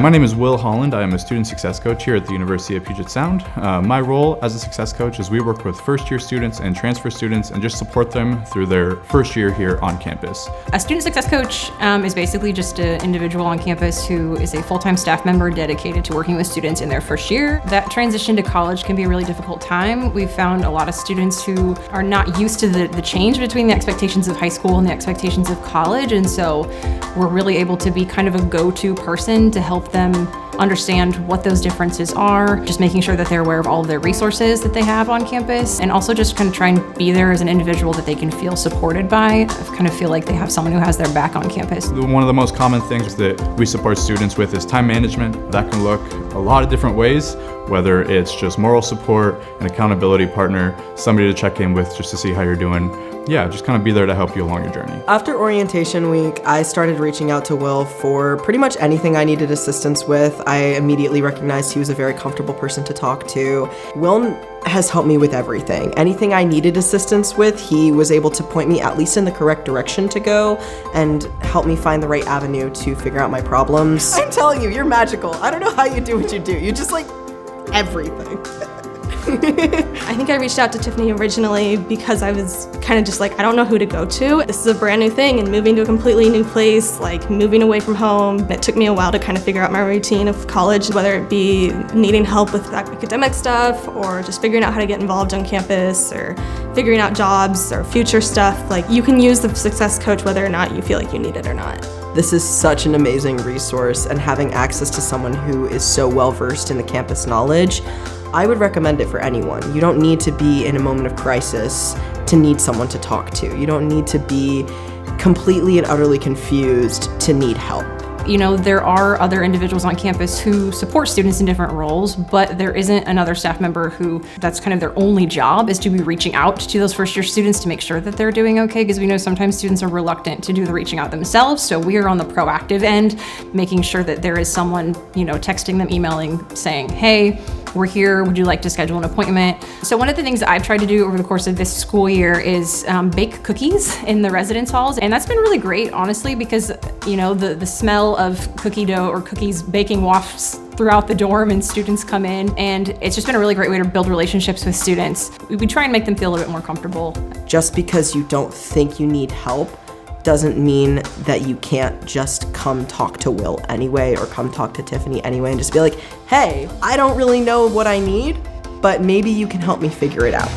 My name is Will Holland. I am a student success coach here at the University of Puget Sound. My role as a success coach is we work with first-year students and transfer students and just support them through their first year here on campus. A student success coach is basically just an individual on campus who is a full-time staff member dedicated to working with students in their first year. That transition to college can be a really difficult time. We've found a lot of students who are not used to the change between the expectations of high school and the expectations of college, and so we're really able to be kind of a go-to person to help them understand what those differences are, just making sure that they're aware of all of their resources that they have on campus, and also just kind of try and be there as an individual that they can feel supported by, kind of feel like they have someone who has their back on campus. One of the most common things that we support students with is time management. That can look a lot of different ways, whether it's just moral support, an accountability partner, somebody to check in with just to see how you're doing. Yeah, just kind of be there to help you along your journey. After orientation week, I started reaching out to Will for pretty much anything I needed assistance with. I immediately recognized he was a very comfortable person to talk to. Will has helped me with everything. Anything I needed assistance with, he was able to point me at least in the correct direction to go and help me find the right avenue to figure out my problems. I'm telling you, you're magical. I don't know how you do what you do. You just like everything. I think I reached out to Tiffany originally because I was kind of just like, I don't know who to go to. This is a brand new thing and moving to a completely new place, like moving away from home. It took me a while to kind of figure out my routine of college, whether it be needing help with academic stuff or just figuring out how to get involved on campus or figuring out jobs or future stuff. Like, you can use the success coach whether or not you feel like you need it or not. This is such an amazing resource, and having access to someone who is so well versed in the campus knowledge, I would recommend it for anyone. You don't need to be in a moment of crisis to need someone to talk to. You don't need to be completely and utterly confused to need help. You know, there are other individuals on campus who support students in different roles, but there isn't another staff member who that's kind of their only job is to be reaching out to those first year students to make sure that they're doing okay, because we know sometimes students are reluctant to do the reaching out themselves, so we are on the proactive end, making sure that there is someone, you know, texting them, emailing, saying, hey, we're here, would you like to schedule an appointment? So one of the things that I've tried to do over the course of this school year is bake cookies in the residence halls, and that's been really great, honestly, because, you know, the smell of cookie dough or cookies baking wafts throughout the dorm and students come in, and it's just been a really great way to build relationships with students. We try and make them feel a little bit more comfortable. Just because you don't think you need help doesn't mean that you can't just come talk to Will anyway or come talk to Tiffany anyway and just be like, hey, I don't really know what I need, but maybe you can help me figure it out.